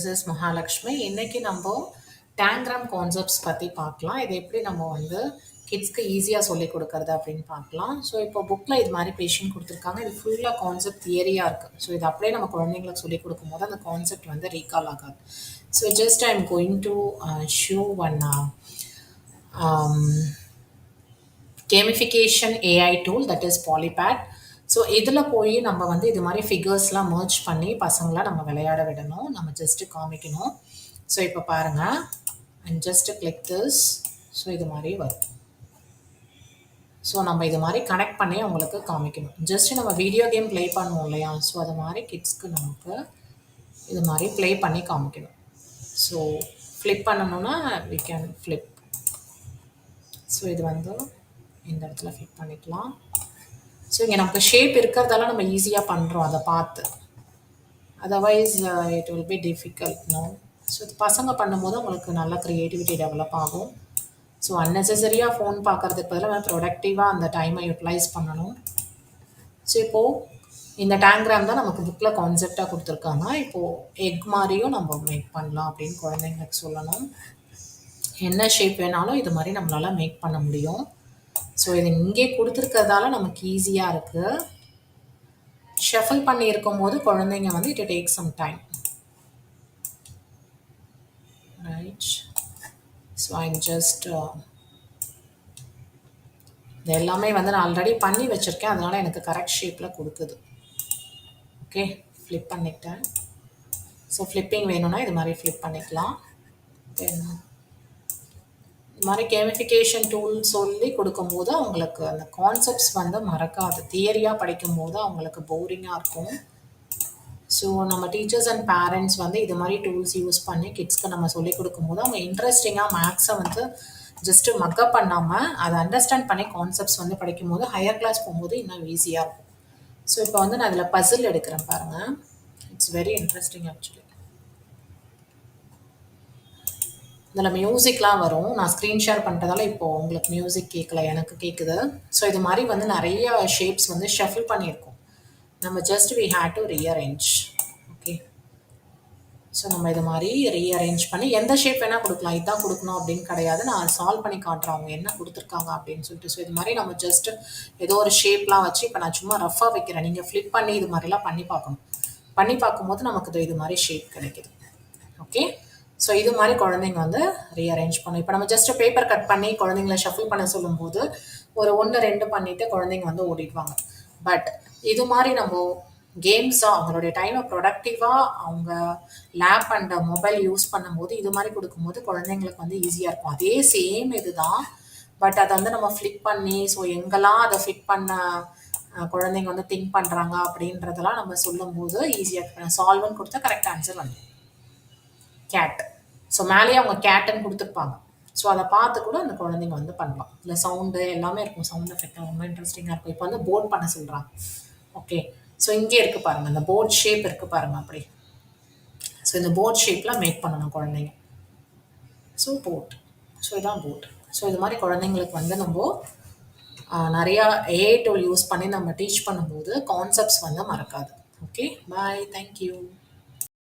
This is Mahalakshmi. இன்னைக்கு நம்ம டேங்கிராம் concepts பற்றி பார்க்கலாம். இது எப்படி நம்ம வந்து கிட்ஸ்க்கு ஈஸியாக சொல்லிக் கொடுக்கறது அப்படின்னு பார்க்கலாம். ஸோ இப்போ புக்கில் இது மாதிரி பேஷண்ட் கொடுத்துருக்காங்க. இது ஃபுல்லாக கான்செப்ட் தியரியாக இருக்குது. ஸோ இது அப்படியே நம்ம குழந்தைங்களுக்கு சொல்லிக் கொடுக்கும்போது அந்த கான்செப்ட் வந்து ரீகால் ஆகாது. So just I am going to show one gamification AI tool that is Polypad. So இதில் போய் நம்ம வந்து இது மாதிரி ஃபிகர்ஸ்லாம் மர்ஜ் பண்ணி பசங்களை நம்ம விளையாட விடணும். நம்ம ஜஸ்ட்டு காமிக்கணும். ஸோ இப்போ பாருங்கள், and just click this. So இது மாதிரி வரும். ஸோ நம்ம இது மாதிரி கனெக்ட் பண்ணி அவங்களுக்கு காமிக்கணும். ஜஸ்ட்டு நம்ம வீடியோ கேம் ப்ளே பண்ணுவோம் இல்லையா? ஸோ அது மாதிரி கிட்ஸ்க்கு நமக்கு இது மாதிரி ப்ளே பண்ணி காமிக்கணும். ஸோ ஃப்ளிப் பண்ணணும்னா வி கேன் ஃப்ளிப். ஸோ இது வந்து இந்த இடத்துல ஃபிட் பண்ணிக்கலாம். ஸோ இங்கே நமக்கு ஷேப் இருக்கிறதால நம்ம ஈஸியாக பண்ணுறோம் அதை பார்த்து. Otherwise it will be difficult no. So இது பசங்க பண்ணும்போது உங்களுக்கு நல்ல க்ரியேட்டிவிட்டி டெவலப் ஆகும். ஸோ அன்னெசரியாக ஃபோன் பார்க்குறதுக்கு பதிலாக ப்ரொடக்டிவாக அந்த டைமை யூட்டிலைஸ் பண்ணணும். ஸோ இப்போது இந்த டேங்கிராம் தான் நமக்கு புக்கில் கான்செப்டாக கொடுத்துருக்காங்க. இப்போது எக் மாதிரியும் நம்ம மேக் பண்ணலாம் அப்படின்னு குழந்தைங்களுக்கு சொல்லணும். என்ன ஷேப் வேணாலும் இது மாதிரி நம்மளால் மேக் பண்ண முடியும். ஸோ இது இங்கே கொடுத்துருக்கிறதால நமக்கு ஈஸியாக இருக்குது. ஷஃபில் பண்ணி இருக்கும்போது குழந்தைங்க வந்து it take some time, right? So I just இது எல்லாமே வந்து நான் ஆல்ரெடி பண்ணி வச்சுருக்கேன், அதனால் எனக்கு கரெக்ட் ஷேப்பில் கொடுக்குது. ஓகே, ஃப்ளிப் பண்ணிட்டேன். ஸோ ஃப்ளிப்பிங் வேணும்னா இது மாதிரி ஃப்ளிப் பண்ணிக்கலாம். தென் இது மாதிரி கேமிஃபிகேஷன் டூல் சொல்லி கொடுக்கும்போது அவங்களுக்கு அந்த கான்செப்ட்ஸ் வந்து மறக்காது. தியரியாக படிக்கும்போது அவங்களுக்கு போரிங்காக இருக்கும். ஸோ நம்ம டீச்சர்ஸ் அண்ட் பேரண்ட்ஸ் வந்து இது மாதிரி டூல்ஸ் யூஸ் பண்ணி கிட்ஸ்க்கு நம்ம சொல்லிக் கொடுக்கும்போது அவங்க இன்ட்ரெஸ்டிங்காக மேக்ஸை வந்து ஜஸ்ட்டு மக்கப் பண்ணாமல் அதை அண்டர்ஸ்டாண்ட் பண்ணி கான்செப்ட்ஸ் வந்து படிக்கும்போது ஹையர் கிளாஸ் போகும்போது இன்னும் ஈஸியாக இருக்கும். ஸோ இப்போ வந்து நான் இதில் பசில் எடுக்கிறேன் பாருங்கள். It's very interesting actually. இதில் மியூசிக்லாம் வரும். நான் ஸ்க்ரீன் ஷேர் பண்ணுறதால இப்போது உங்களுக்கு மியூசிக் கேட்கல, எனக்கு கேட்குது. ஸோ இது மாதிரி வந்து நிறைய ஷேப்ஸ் வந்து ஷஃபில் பண்ணியிருக்கோம். நம்ம just we had to rearrange. Okay, so நம்ம இது மாதிரி ரீஅரேஞ்ச் பண்ணி எந்த ஷேப் வேணால் கொடுக்கலாம். இதுதான் கொடுக்கணும் அப்படின்னு கிடையாது. நான் சால்வ் பண்ணி காட்டுறேன் அவங்க என்ன கொடுத்துருக்காங்க அப்படின்னு சொல்லிட்டு. ஸோ இது மாதிரி நம்ம ஜஸ்ட்டு ஏதோ ஒரு ஷேப்லாம் வச்சு இப்போ நான் சும்மா ரஃபாக வைக்கிறேன். நீங்கள் ஃப்ளிப் பண்ணி இது மாதிரிலாம் பண்ணி பார்க்கணும். பண்ணி பார்க்கும்போது நமக்கு இது மாதிரி ஷேப் கிடைக்குது. ஓகே, ஸோ இது மாதிரி குழந்தைங்க வந்து ரீஅரேஞ்ச் பண்ணும். இப்போ நம்ம ஜஸ்ட் பேப்பர் கட் பண்ணி குழந்தைங்கள ஷஃபில் பண்ண சொல்லும்போது ஒரு 1-2 பண்ணிவிட்டு குழந்தைங்க வந்து ஓடிடுவாங்க. பட் இது மாதிரி நம்ம கேம்ஸாக அவங்களுடைய டைமை ப்ரொடக்டிவாக அவங்க லேப் அண்ட் மொபைல் யூஸ் பண்ணும்போது இது மாதிரி கொடுக்கும்போது குழந்தைங்களுக்கு வந்து ஈஸியாக இருக்கும். அதே சேம் இது தான், பட் அதை வந்து நம்ம ஃப்ளிக் பண்ணி ஸோ எங்கெல்லாம் அதை ஃபிட் பண்ண குழந்தைங்க வந்து திங்க் பண்ணுறாங்க அப்படின்றதெல்லாம் நம்ம சொல்லும்போது ஈஸியாக இருக்கும். சால்வ்னு கொடுத்தா கரெக்ட் ஆன்சர் வந்து கேட். ஸோ மேலேயே அவங்க கேட்டுன்னு கொடுத்துருப்பாங்க. ஸோ அதை பார்த்து கூட அந்த குழந்தைங்க வந்து பண்ணலாம். இல்லை சவுண்டு எல்லாமே இருக்கும். சவுண்ட் எஃபெக்ட் ரொம்ப இன்ட்ரெஸ்டிங்காக இருக்கும். இப்போ வந்து போர்ட் பண்ண சொல்கிறாங்க. ஓகே, ஸோ இங்கே இருக்குது பாருங்கள், அந்த போர்ட் ஷேப் இருக்குது பாருங்கள் அப்படி. ஸோ இந்த போர்ட் ஷேப்பில் மேக் பண்ணணும் குழந்தைங்க. ஸோ போர்ட், ஸோ இதான் போர்ட். ஸோ இது மாதிரி குழந்தைங்களுக்கு வந்து நம்ம நிறையா ஏஐ டூல் யூஸ் பண்ணி நம்ம டீச் பண்ணும்போது கான்செப்ட்ஸ் வந்து மறக்காது. ஓகே, பாய், தேங்க்யூ.